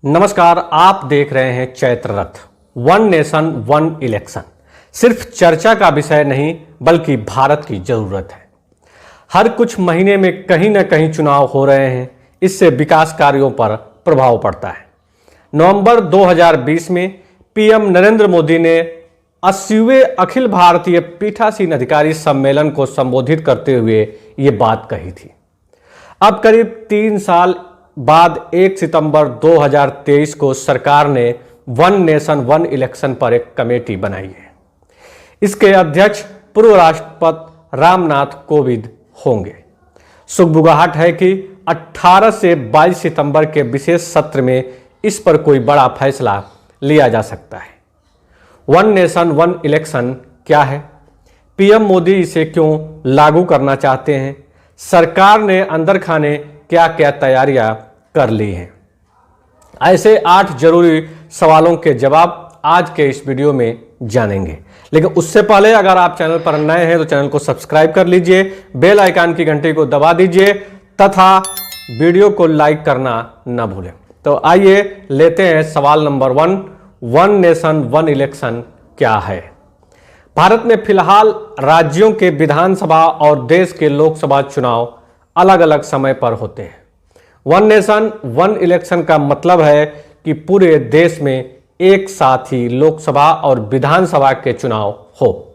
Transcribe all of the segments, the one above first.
नमस्कार, आप देख रहे हैं चैत्र रथ। वन नेशन वन इलेक्शन सिर्फ चर्चा का विषय नहीं बल्कि भारत की जरूरत है। हर कुछ महीने में कहीं न कहीं चुनाव हो रहे हैं, इससे विकास कार्यों पर प्रभाव पड़ता है। नवंबर 2020 में पीएम नरेंद्र मोदी ने 80वें अखिल भारतीय पीठासीन अधिकारी सम्मेलन को संबोधित करते हुए ये बात कही थी। अब करीब 3 साल बाद 1 सितंबर 2023 को सरकार ने वन नेशन वन इलेक्शन पर एक कमेटी बनाई है। इसके अध्यक्ष पूर्व राष्ट्रपति रामनाथ कोविंद होंगे। सुगबुगाहट है कि 18 से 22 सितंबर के विशेष सत्र में इस पर कोई बड़ा फैसला लिया जा सकता है। वन नेशन वन इलेक्शन क्या है? पीएम मोदी इसे क्यों लागू करना चाहते हैं? सरकार ने अंदर खाने क्या क्या तैयारियां कर ली हैं? ऐसे 8 जरूरी सवालों के जवाब आज के इस वीडियो में जानेंगे। लेकिन उससे पहले अगर आप चैनल पर नए हैं तो चैनल को सब्सक्राइब कर लीजिए, बेल आइकन की घंटी को दबा दीजिए तथा वीडियो को लाइक करना न भूलें। तो आइए लेते हैं सवाल number 1। One nation one election क्या है? भारत में फिलहाल राज्यों के विधानसभा और देश के लोकसभा चुनाव अलग अलग समय पर होते हैं। वन नेशन वन इलेक्शन का मतलब है कि पूरे देश में एक साथ ही लोकसभा और विधानसभा के चुनाव हो,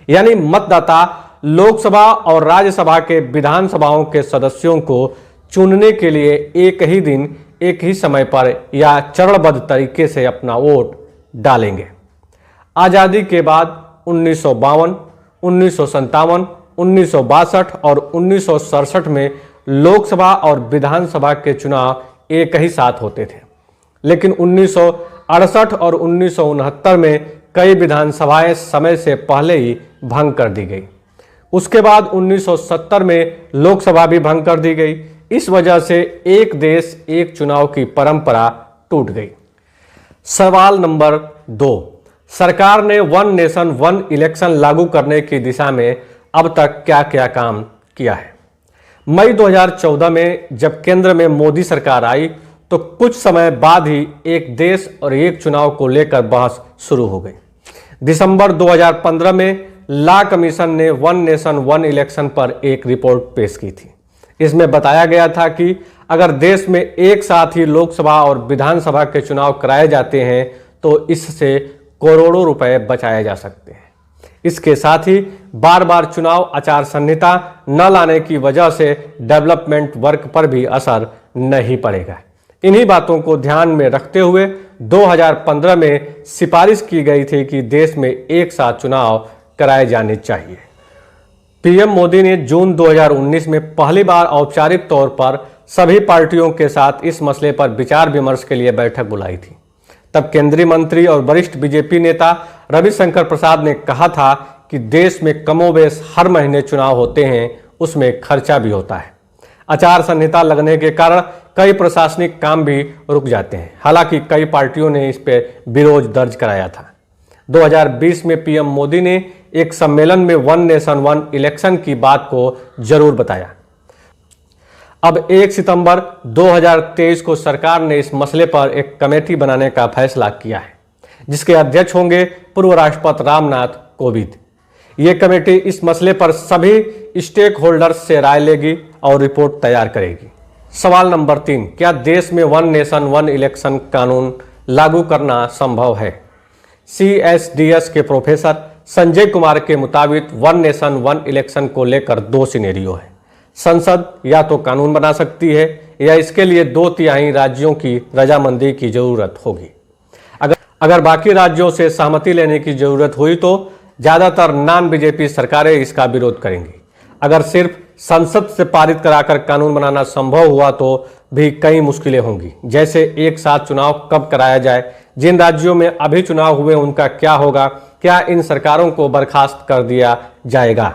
यानी मतदाता लोकसभा और राज्यसभा के विधानसभाओं के सदस्यों को चुनने के लिए एक ही दिन एक ही समय पर या चरणबद्ध तरीके से अपना वोट डालेंगे। आज़ादी के बाद 1952, 1957, 1962 और 1967 में लोकसभा और विधानसभा के चुनाव एक ही साथ होते थे, लेकिन 1968 और 1969 में कई विधानसभाएं समय से पहले ही भंग कर दी गई। उसके बाद 1970 में लोकसभा भी भंग कर दी गई। इस वजह से एक देश एक चुनाव की परंपरा टूट गई। सवाल नंबर 2, सरकार ने वन नेशन वन इलेक्शन लागू करने की दिशा में अब तक क्या क्या काम किया है? मई 2014 में जब केंद्र में मोदी सरकार आई तो कुछ समय बाद ही एक देश और एक चुनाव को लेकर बहस शुरू हो गई। दिसंबर 2015 में लॉ कमीशन ने वन नेशन वन इलेक्शन पर एक रिपोर्ट पेश की थी। इसमें बताया गया था कि अगर देश में एक साथ ही लोकसभा और विधानसभा के चुनाव कराए जाते हैं तो इससे करोड़ों रुपए बचाए जा सकते हैं। इसके साथ ही बार बार चुनाव आचार संहिता न लाने की वजह से डेवलपमेंट वर्क पर भी असर नहीं पड़ेगा। इन्हीं बातों को ध्यान में रखते हुए 2015 में सिफारिश की गई थी कि देश में एक साथ चुनाव कराए जाने चाहिए। पीएम मोदी ने जून 2019 में पहली बार औपचारिक तौर पर सभी पार्टियों के साथ इस मसले पर विचार विमर्श के लिए बैठक बुलाई थी। तब केंद्रीय मंत्री और वरिष्ठ बीजेपी नेता रविशंकर प्रसाद ने कहा था कि देश में कमोबेश हर महीने चुनाव होते हैं, उसमें खर्चा भी होता है। आचार संहिता लगने के कारण कई प्रशासनिक काम भी रुक जाते हैं। हालांकि कई पार्टियों ने इस पर विरोध दर्ज कराया था। 2020 में पीएम मोदी ने एक सम्मेलन में वन नेशन वन इलेक्शन की बात को जरूर बताया। अब 1 सितंबर 2023 को सरकार ने इस मसले पर एक कमेटी बनाने का फैसला किया है, जिसके अध्यक्ष होंगे पूर्व राष्ट्रपति रामनाथ कोविंद। ये कमेटी इस मसले पर सभी स्टेक होल्डर्स से राय लेगी और रिपोर्ट तैयार करेगी। सवाल नंबर 3, क्या देश में वन नेशन वन इलेक्शन कानून लागू करना संभव है? CSDS के प्रोफेसर संजय कुमार के मुताबिक वन नेशन वन इलेक्शन को लेकर 2 सिनेरियो है। संसद या तो कानून बना सकती है या इसके लिए 2/3 राज्यों की रजामंदी की जरूरत होगी। अगर बाकी राज्यों से सहमति लेने की जरूरत हुई तो ज्यादातर नॉन बीजेपी सरकारें इसका विरोध करेंगी। अगर सिर्फ संसद से पारित कराकर कानून बनाना संभव हुआ तो भी कई मुश्किलें होंगी, जैसे एक साथ चुनाव कब कराया जाए, जिन राज्यों में अभी चुनाव हुए उनका क्या होगा, क्या इन सरकारों को बर्खास्त कर दिया जाएगा।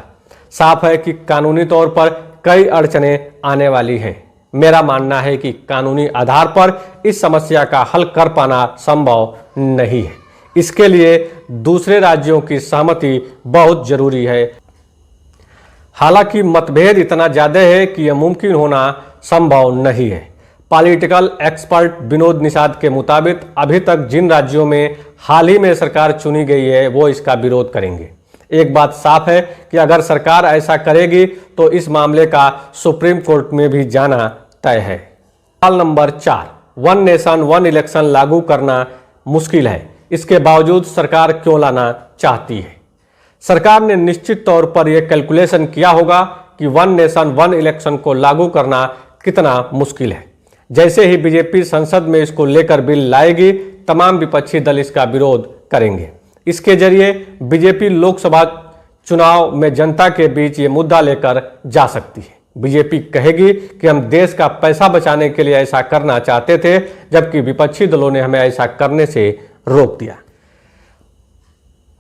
साफ है कि कानूनी तौर पर कई अड़चनें आने वाली हैं। मेरा मानना है कि कानूनी आधार पर इस समस्या का हल कर पाना संभव नहीं है। इसके लिए दूसरे राज्यों की सहमति बहुत जरूरी है। हालांकि मतभेद इतना ज्यादा है कि यह मुमकिन होना संभव नहीं है। पॉलिटिकल एक्सपर्ट विनोद निषाद के मुताबिक अभी तक जिन राज्यों में हाल ही में सरकार चुनी गई है वो इसका विरोध करेंगे। एक बात साफ है कि अगर सरकार ऐसा करेगी तो इस मामले का सुप्रीम कोर्ट में भी जाना तय है। सवाल number 4, one nation one election लागू करना मुश्किल है, इसके बावजूद सरकार क्यों लाना चाहती है? सरकार ने निश्चित तौर पर यह कैलकुलेशन किया होगा कि वन नेशन वन इलेक्शन को लागू करना कितना मुश्किल है। जैसे ही बीजेपी संसद में इसको लेकर बिल लाएगी, तमाम विपक्षी दल इसका विरोध करेंगे। इसके जरिए बीजेपी लोकसभा चुनाव में जनता के बीच ये मुद्दा लेकर जा सकती है। बीजेपी कहेगी कि हम देश का पैसा बचाने के लिए ऐसा करना चाहते थे, जबकि विपक्षी दलों ने हमें ऐसा करने से रोक दिया।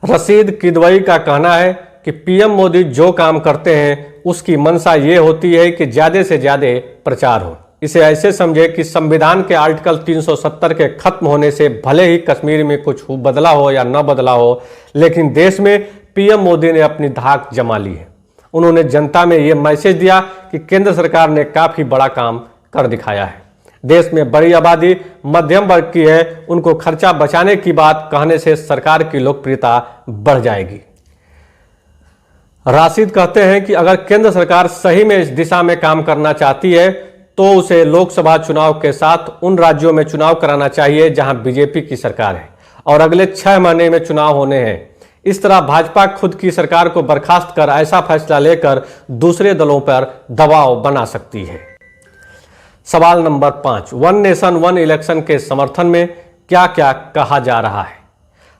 रशीद किदवई का कहना है कि पीएम मोदी जो काम करते हैं उसकी मंशा ये होती है कि ज्यादा से ज्यादा प्रचार हो। इसे ऐसे समझे कि संविधान के आर्टिकल 370 के खत्म होने से भले ही कश्मीर में कुछ बदला हो या न बदला हो, लेकिन देश में पीएम मोदी ने अपनी धाक जमा ली है। उन्होंने जनता में ये मैसेज दिया कि केंद्र सरकार ने काफी बड़ा काम कर दिखाया है। देश में बड़ी आबादी मध्यम वर्ग की है, उनको खर्चा बचाने की बात कहने से सरकार की लोकप्रियता बढ़ जाएगी। राशिद कहते हैं कि अगर केंद्र सरकार सही में इस दिशा में काम करना चाहती है तो उसे लोकसभा चुनाव के साथ उन राज्यों में चुनाव कराना चाहिए जहां बीजेपी की सरकार है और अगले 6 महीने में चुनाव होने हैं। इस तरह भाजपा खुद की सरकार को बर्खास्त कर ऐसा फैसला लेकर दूसरे दलों पर दबाव बना सकती है। सवाल number 5, one nation one election के समर्थन में क्या क्या कहा जा रहा है?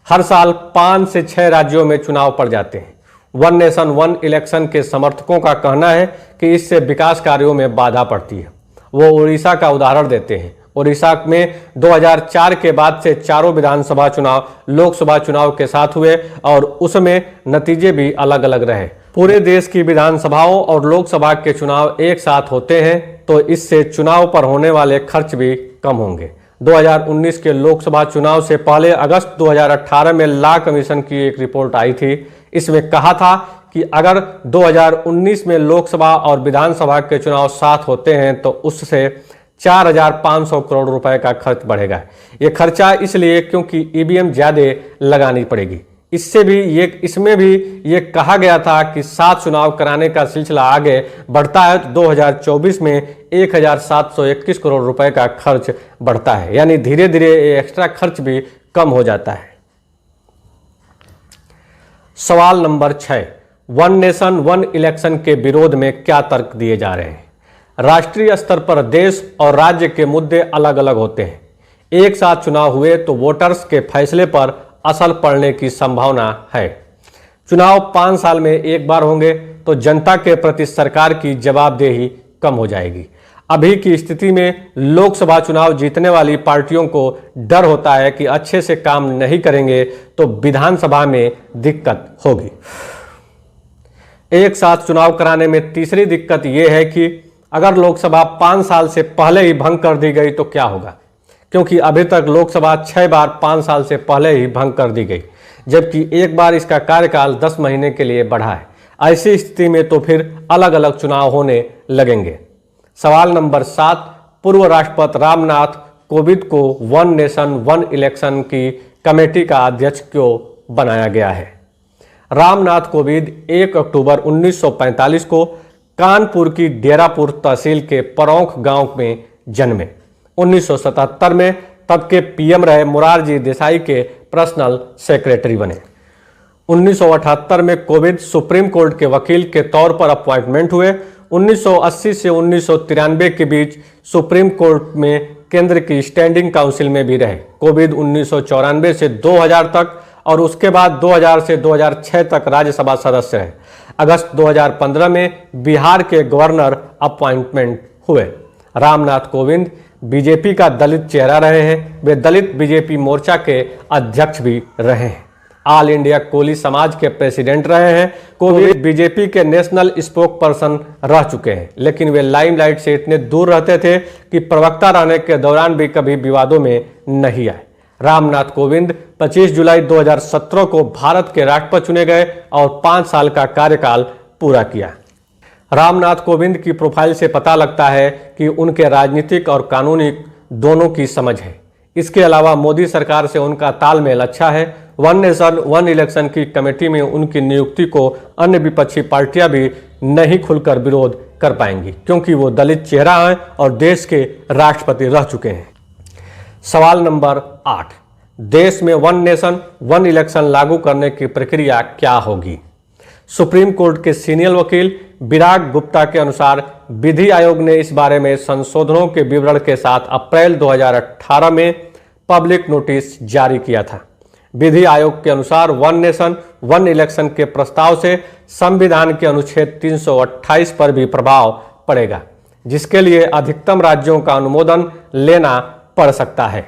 हर साल 5 से 6 राज्यों में चुनाव पड़ जाते हैं। वन नेशन वन इलेक्शन के समर्थकों का कहना है कि इससे विकास कार्यों में बाधा पड़ती है। वो उड़ीसा का उदाहरण देते हैं। उड़ीसा में 2004 के बाद से चारों विधानसभा चुनाव लोकसभा चुनाव के साथ हुए और उसमें नतीजे भी अलग अलग रहे। पूरे देश की विधानसभाओं और लोकसभा के चुनाव एक साथ होते हैं तो इससे चुनाव पर होने वाले खर्च भी कम होंगे। 2019 के लोकसभा चुनाव से पहले अगस्त 2018 में लॉ कमीशन की एक रिपोर्ट आई थी। इसमें कहा था कि अगर 2019 में लोकसभा और विधानसभा के चुनाव साथ होते हैं तो उससे 4,500 करोड़ रुपए का खर्च बढ़ेगा। ये खर्चा इसलिए क्योंकि ईवीएम ज्यादा लगानी पड़ेगी। इसमें भी ये कहा गया था कि 7 चुनाव कराने का सिलसिला आगे बढ़ता है तो 2024 में 1,721 करोड़ रुपए का खर्च बढ़ता है, यानी धीरे धीरे ये एक्स्ट्रा खर्च भी कम हो जाता है। सवाल number 6, one nation one election के विरोध में क्या तर्क दिए जा रहे हैं? राष्ट्रीय स्तर पर देश और राज्य के मुद्दे अलग अलग होते हैं। एक साथ चुनाव हुए तो वोटर्स के फैसले पर असर पड़ने की संभावना है। चुनाव 5 साल में एक बार होंगे तो जनता के प्रति सरकार की जवाबदेही कम हो जाएगी। अभी की स्थिति में लोकसभा चुनाव जीतने वाली पार्टियों को डर होता है कि अच्छे से काम नहीं करेंगे तो विधानसभा में दिक्कत होगी। एक साथ चुनाव कराने में तीसरी दिक्कत यह है कि अगर लोकसभा 5 साल से पहले ही भंग कर दी गई तो क्या होगा, क्योंकि अभी तक लोकसभा 6 बार 5 साल से पहले ही भंग कर दी गई, जबकि एक बार इसका कार्यकाल 10 महीने के लिए बढ़ा है। ऐसी स्थिति में तो फिर अलग अलग चुनाव होने लगेंगे। सवाल नंबर 7, पूर्व राष्ट्रपति रामनाथ कोविंद को वन नेशन वन इलेक्शन की कमेटी का अध्यक्ष क्यों बनाया गया है? रामनाथ कोविंद 1 अक्टूबर 1945 को कानपुर की डेरापुर तहसील के परौंख गांव में जन्मे। 1977 में तब के पीएम रहे मोरारजी देसाई के पर्सनल सेक्रेटरी बने। 1978 में कोविंद सुप्रीम कोर्ट के वकील के तौर पर अपॉइंटमेंट हुए। 1980 से 1993 के बीच सुप्रीम कोर्ट में केंद्र की स्टैंडिंग काउंसिल में भी रहे। कोविंद 1994 से 2000 तक और उसके बाद 2000 से 2006 तक राज्यसभा सदस्य रहे। अगस्त 2015 में बिहार के गवर्नर अपॉइंटमेंट हुए। रामनाथ कोविंद बीजेपी का दलित चेहरा रहे हैं। वे दलित बीजेपी मोर्चा के अध्यक्ष भी रहे हैं। ऑल इंडिया कोली समाज के प्रेसिडेंट रहे हैं। कोविंद बीजेपी के नेशनल स्पोक पर्सन रह चुके हैं, लेकिन वे लाइमलाइट से इतने दूर रहते थे कि प्रवक्ता रहने के दौरान भी कभी विवादों में नहीं आए। रामनाथ कोविंद 25 जुलाई 2017 को भारत के राष्ट्रपति चुने गए और 5 साल का कार्यकाल पूरा किया। रामनाथ कोविंद की प्रोफाइल से पता लगता है कि उनके राजनीतिक और कानूनी दोनों की समझ है। इसके अलावा मोदी सरकार से उनका तालमेल अच्छा है। वन नेशन वन इलेक्शन की कमेटी में उनकी नियुक्ति को अन्य विपक्षी पार्टियां भी नहीं खुलकर विरोध कर पाएंगी, क्योंकि वो दलित चेहरा हैं और देश के राष्ट्रपति रह चुके हैं। सवाल नंबर 8, देश में वन नेशन वन इलेक्शन लागू करने की प्रक्रिया क्या होगी? सुप्रीम कोर्ट के सीनियर वकील विराग गुप्ता के अनुसार विधि आयोग ने इस बारे में संशोधनों के विवरण के साथ अप्रैल 2018 में पब्लिक नोटिस जारी किया था। विधि आयोग के अनुसार वन नेशन वन इलेक्शन के प्रस्ताव से संविधान के अनुच्छेद 328 पर भी प्रभाव पड़ेगा, जिसके लिए अधिकतम राज्यों का अनुमोदन लेना पड़ सकता है।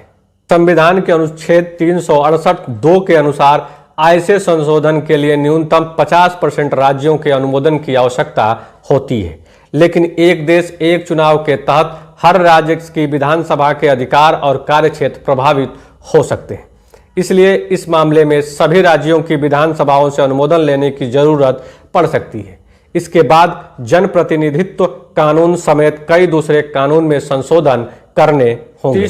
संविधान के अनुच्छेद 368(2) के अनुसार ऐसे संशोधन के लिए न्यूनतम 50% राज्यों के अनुमोदन की आवश्यकता होती है, लेकिन एक देश एक चुनाव के तहत हर राज्य की विधानसभा के अधिकार और कार्यक्षेत्र प्रभावित हो सकते हैं। इसलिए इस मामले में सभी राज्यों की विधानसभाओं से अनुमोदन लेने की जरूरत पड़ सकती है। इसके बाद जनप्रतिनिधित्व कानून समेत कई दूसरे कानून में संशोधन करने होंगे।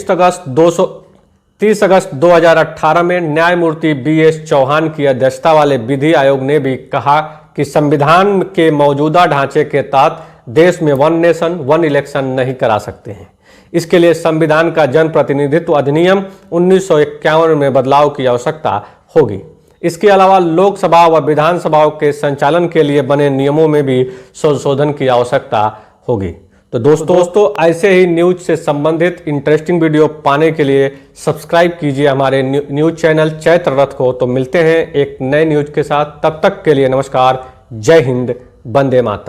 30 अगस्त 2018 में न्यायमूर्ति BS चौहान की अध्यक्षता वाले विधि आयोग ने भी कहा कि संविधान के मौजूदा ढांचे के तहत देश में वन नेशन वन इलेक्शन नहीं करा सकते हैं। इसके लिए संविधान का जनप्रतिनिधित्व अधिनियम 1951 में बदलाव की आवश्यकता होगी। इसके अलावा लोकसभा व विधानसभाओं के संचालन के लिए बने नियमों में भी संशोधन की आवश्यकता होगी। तो दोस्तों ऐसे ही न्यूज से संबंधित इंटरेस्टिंग वीडियो पाने के लिए सब्सक्राइब कीजिए हमारे न्यूज चैनल चैत्र रथ को। तो मिलते हैं एक नए न्यूज के साथ, तब तक के लिए नमस्कार, जय हिंद, वंदे मातरम।